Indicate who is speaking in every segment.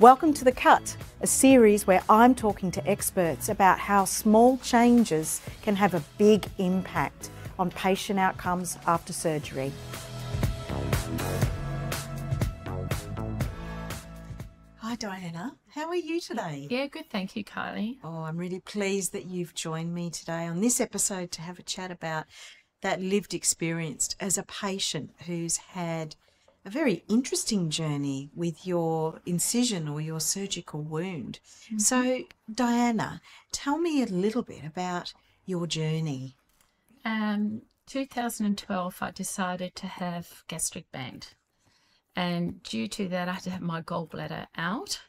Speaker 1: Welcome to The Cut, a series where I'm talking to experts about how small changes can have a big impact on patient outcomes after surgery. Hi Diana, how are you today?
Speaker 2: Yeah, good, thank you, Kylie.
Speaker 1: Oh, I'm really pleased that you've joined me today on this episode to have a chat about that lived experience as a patient who's had a very interesting journey with your incision or your surgical wound. Mm-hmm. So, Diana, tell me a little bit about your journey.
Speaker 2: 2012, I decided to have gastric band. And due to that, I had to have my gallbladder out.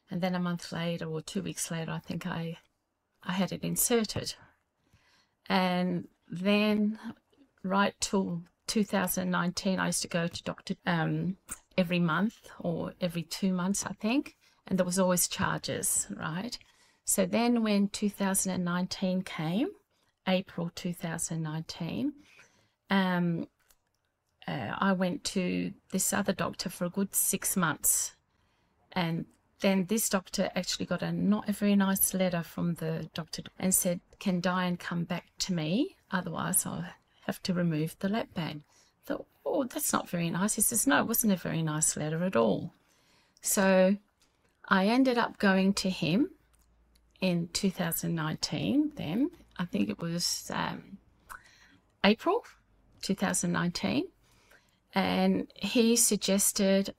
Speaker 2: And then a month later or 2 weeks later, I think I had it inserted. And then right till 2019, I used to go to doctor every month or every 2 months, I think. And there was always charges, right? So then when 2019 came, April 2019, I went to this other doctor for a good 6 months. And then this doctor actually got a not a very nice letter from the doctor and said, can Diane come back to me? Otherwise, I'll have to remove the lap band. I thought, oh, that's not very nice. He says, no, it wasn't a very nice letter at all. So I ended up going to him in 2019 then. I think it was April 2019. And he suggested,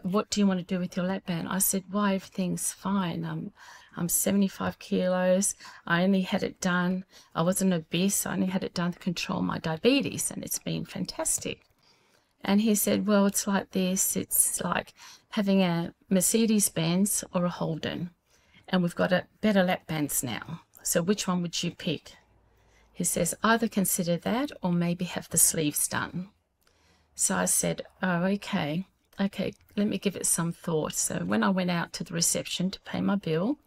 Speaker 2: what do you want to do with your lap band? I said, well, everything's fine. I'm 75 kilos. I only had it done. I wasn't obese. I only had it done to control my diabetes, and it's been fantastic. And he said, well, it's like this. It's like having a Mercedes-Benz or a Holden, and we've got a better lap bands now. So which one would you pick? He says, either consider that or maybe have the sleeves done. So I said, oh, okay, let me give it some thought. So when I went out to the reception to pay my bill,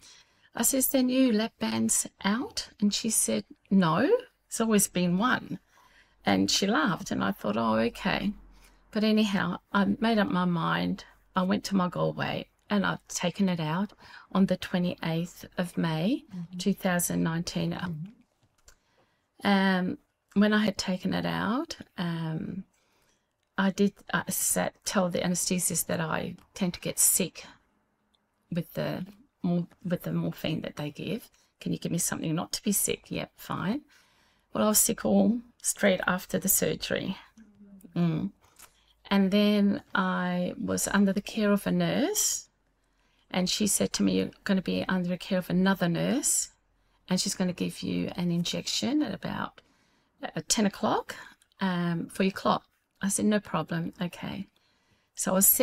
Speaker 2: I says, there new lap bands out? And she said, no, it's always been one. And she laughed, and I thought, oh, okay. But anyhow, I made up my mind. I went to my Galway, and I've taken it out on the 28th of May, 2019. When I had taken it out, I tell the anaesthetist that I tend to get sick with the morphine that they give. Can you give me something not to be sick? Yep, fine. Well, I was sick all straight after the surgery. And then I was under the care of a nurse, and she said to me, you're going to be under the care of another nurse, and she's going to give you an injection at about 10 o'clock for your clot. I said, no problem, okay. So I was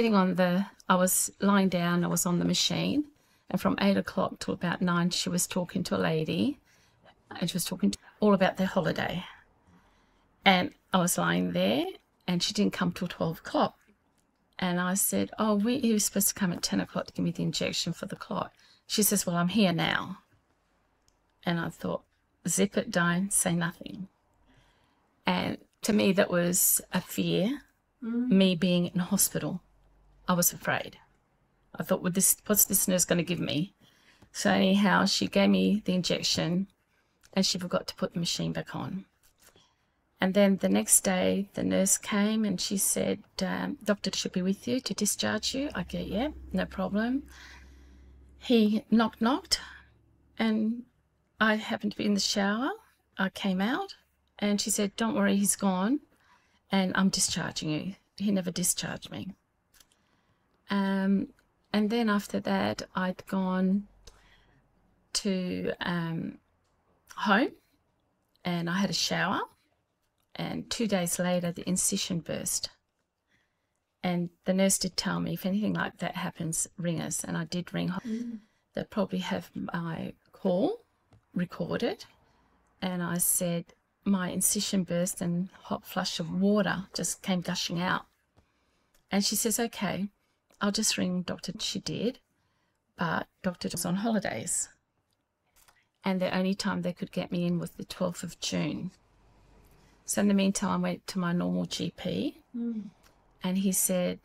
Speaker 2: lying down, I was on the machine, and from 8 o'clock till about 9, she was talking to a lady, and she was talking all about their holiday. And I was lying there, and she didn't come till 12 o'clock. And I said, oh, you were supposed to come at 10 o'clock to give me the injection for the clot. She says, well, I'm here now. And I thought, zip it, Diane, say nothing. And to me, that was a fear, me being in hospital. I was afraid. I thought, what's this nurse going to give me? So anyhow, she gave me the injection, and she forgot to put the machine back on. And then the next day, the nurse came, and she said, doctor should be with you to discharge you. I go, yeah, no problem. He knocked, and I happened to be in the shower. I came out. And she said, don't worry, he's gone, and I'm discharging you. He never discharged me. And then after that, I'd gone to home, and I had a shower, and 2 days later, the incision burst. And the nurse did tell me, if anything like that happens, ring us. And I did ring home. They probably have my call recorded. And I said, my incision burst, and hot flush of water just came gushing out. And she says, okay, I'll just ring doctor. She did, but doctor was on holidays. And the only time they could get me in was the 12th of June. So in the meantime, I went to my normal GP, and he said,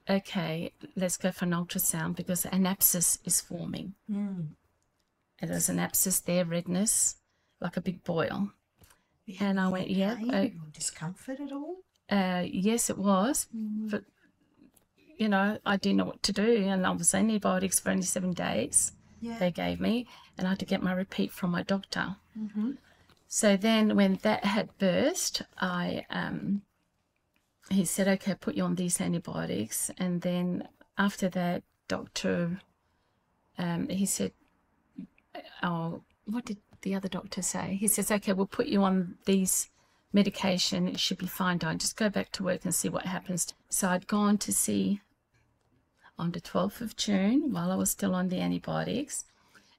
Speaker 2: okay, let's go for an ultrasound because an abscess is forming.
Speaker 1: Mm.
Speaker 2: And there's an abscess there, redness, like a big boil.
Speaker 1: Yeah,
Speaker 2: And I went, yeah.
Speaker 1: pain or discomfort at all?
Speaker 2: Yes, it was. But, you know, I didn't know what to do. And I was on antibiotics for only 7 days.
Speaker 1: Yeah.
Speaker 2: They gave me. And I had to get my repeat from my doctor.
Speaker 1: Mm-hmm.
Speaker 2: So then when that had burst, he said, okay, put you on these antibiotics. And then after that, doctor, he said, oh, what did the other doctor say? He says, okay, we'll put you on these medication. It should be fine, darling. Just go back to work and see what happens. So I'd gone to see on the 12th of June while I was still on the antibiotics,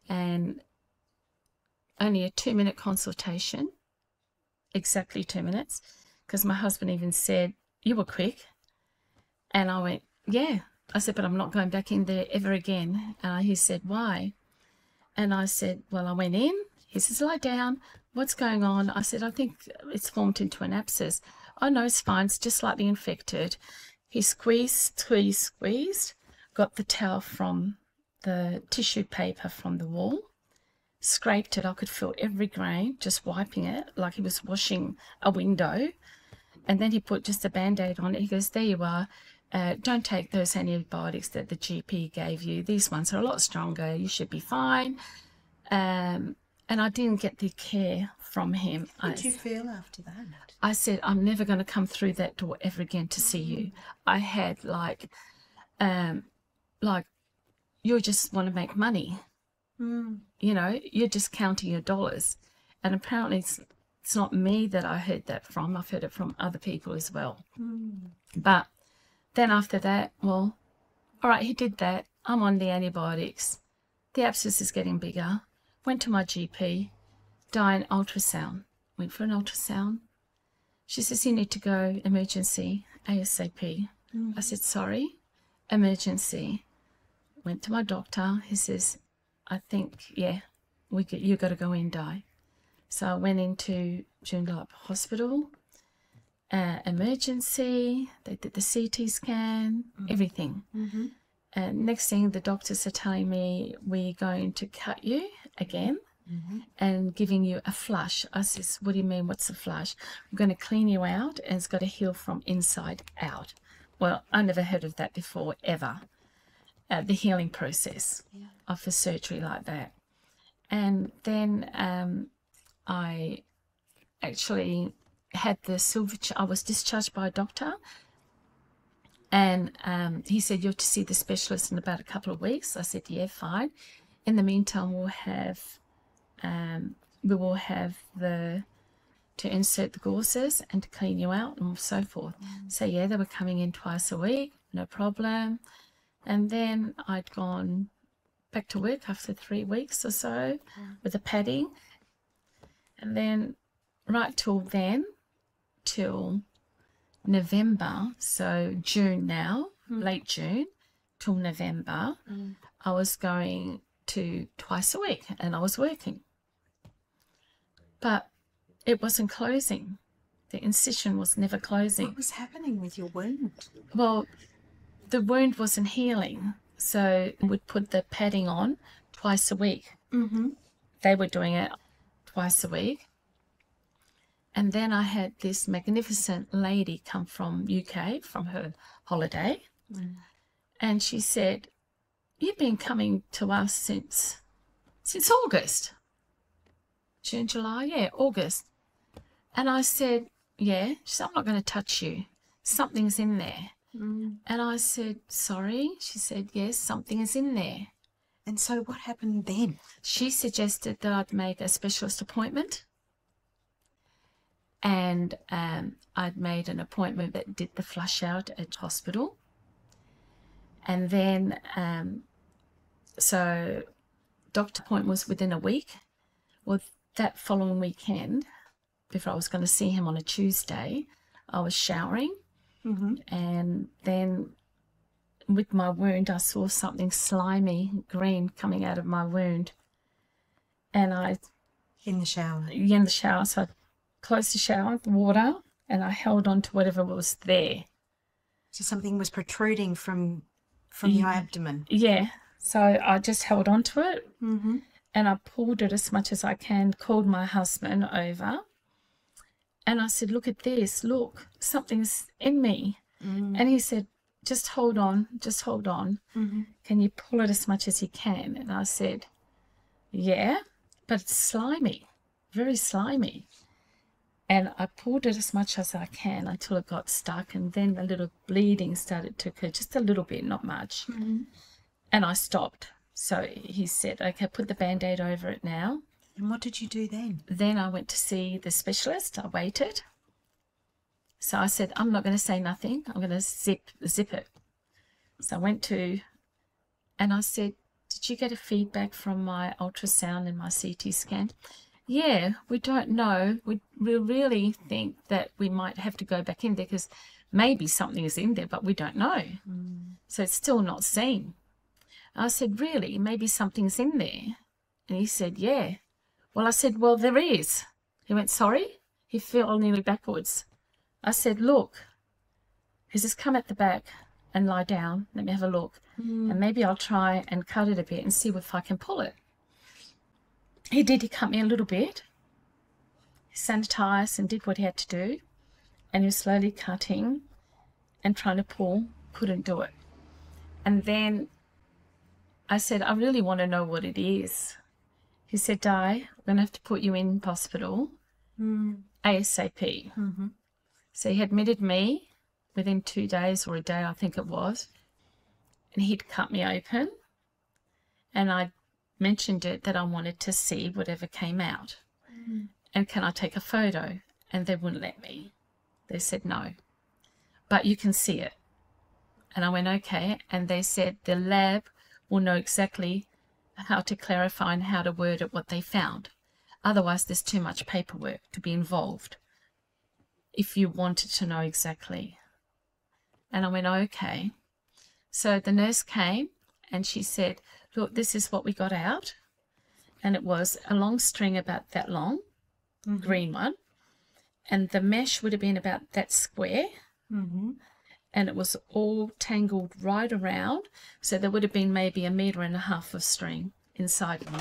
Speaker 2: and only a 2-minute consultation, exactly 2 minutes, because my husband even said, you were quick. And I went, yeah. I said, but I'm not going back in there ever again. He said, why? And I said, well, I went in. He says, lie down. What's going on? I said, I think it's formed into an abscess. Oh, no, it's fine. It's just slightly infected. He squeezed, got the towel from the tissue paper from the wall, scraped it. I could feel every grain, just wiping it like he was washing a window. And then he put just a Band-Aid on it. He goes, there you are. Don't take those antibiotics that the GP gave you. These ones are a lot stronger. You should be fine. And I didn't get the care from him.
Speaker 1: How did you feel after that?
Speaker 2: I said, I'm never going to come through that door ever again to see you. I had like you just want to make money. You know, you're just counting your dollars. And apparently it's not me that I heard that from. I've heard it from other people as well. But then after that, well, all right, he did that. I'm on the antibiotics. The abscess is getting bigger. Went to my GP, done ultrasound. Went for an ultrasound. She says, you need to go emergency, ASAP. I said, sorry, emergency. Went to my doctor. He says, I think, yeah, you got to go in, Di. So I went into Joondalup Hospital, emergency. They did the CT scan, everything. And next thing, the doctors are telling me, we're going to cut you again and giving you a flush. I says, what do you mean, what's a flush? We're going to clean you out and it's got to heal from inside out. Well, I never heard of that before, ever. The healing process of a surgery like that. And then I actually had the I was discharged by a doctor, and he said, you have to see the specialist in about a couple of weeks. I said, yeah, fine. In the meantime, we will have to insert the gauzes and to clean you out and so forth. So yeah, they were coming in twice a week, no problem. And then I'd gone back to work after 3 weeks or so with the padding. And then right till November, so June now, late June, till November, I was going to twice a week and I was working. But it wasn't closing. The incision was never closing.
Speaker 1: What was happening with your wound?
Speaker 2: Well, the wound wasn't healing. So we'd put the padding on twice a week. They were doing it twice a week. And then I had this magnificent lady come from UK, from her holiday. And she said, you've been coming to us since August. June, July, yeah, August. And I said, yeah. She said, I'm not going to touch you. Something's in there. And I said, sorry? She said, yes, something is in there.
Speaker 1: And so what happened then?
Speaker 2: She suggested that I'd make a specialist appointment. And I'd made an appointment that did the flush out at hospital. And then, so doctor appointment was within a week. Well, that following weekend, before I was going to see him on a Tuesday, I was showering. And then with my wound, I saw something slimy, green, coming out of my wound. And
Speaker 1: In the shower?
Speaker 2: In the shower. So I closed the shower with water and I held on to whatever was there.
Speaker 1: So something was protruding from your abdomen.
Speaker 2: Yeah. So I just held on to it,
Speaker 1: Mm-hmm.
Speaker 2: and I pulled it as much as I can, called my husband over, and I said, look at this, look, something's in me. And he said, just hold on.
Speaker 1: Mm-hmm.
Speaker 2: Can you pull it as much as you can? And I said, yeah, but it's slimy, very slimy. And I pulled it as much as I can until it got stuck, and then a little bleeding started to occur, just a little bit, not much.
Speaker 1: Mm-hmm.
Speaker 2: And I stopped. So he said, okay, put the Band-Aid over it now.
Speaker 1: And what did you do then?
Speaker 2: Then I went to see the specialist. I waited. So I said, I'm not going to say nothing. I'm going to zip it. So I went to, and I said, did you get a feedback from my ultrasound and my CT scan? Yeah, we don't know. We really think that we might have to go back in there because maybe something is in there, but we don't know. So it's still not seen. I said, really? Maybe something's in there? And he said, yeah. Well, I said, well, there is. He went, sorry? He fell nearly backwards. I said, look. He says, come at the back and lie down. Let me have a look. And maybe I'll try and cut it a bit and see if I can pull it. He did. He cut me a little bit. He sanitised and did what he had to do. And he was slowly cutting and trying to pull. Couldn't do it. And then I said, I really want to know what it is. He said, Di, we're going to have to put you in hospital ASAP.
Speaker 1: Mm-hmm.
Speaker 2: So he admitted me within 2 days, or a day, I think it was. And he'd cut me open. And I mentioned it that I wanted to see whatever came out. And can I take a photo? And they wouldn't let me. They said no. But you can see it. And I went, okay. And they said the lab will know exactly how to clarify and how to word it, what they found. Otherwise, there's too much paperwork to be involved if you wanted to know exactly. And I went, okay. So the nurse came and she said, look, this is what we got out. And it was a long string about that long, green one. And the mesh would have been about that square. And it was all tangled right around. So there would have been maybe 1.5 meters of string inside me.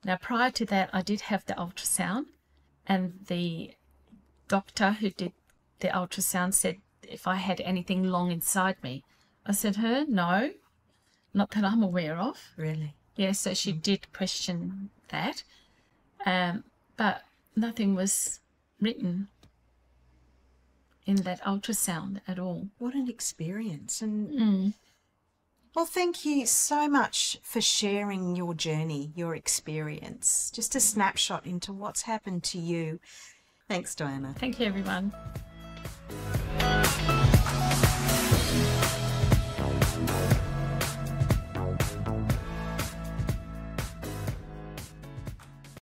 Speaker 2: Now, prior to that, I did have the ultrasound, and the doctor who did the ultrasound said if I had anything long inside me. I said, no, not that I'm aware of.
Speaker 1: Really?
Speaker 2: Yeah, so she did question that. But nothing was written in that ultrasound at all.
Speaker 1: What an experience. And well, thank you so much for sharing your journey, your experience. Just a snapshot into what's happened to you. Thanks, Diana.
Speaker 2: Thank you, everyone.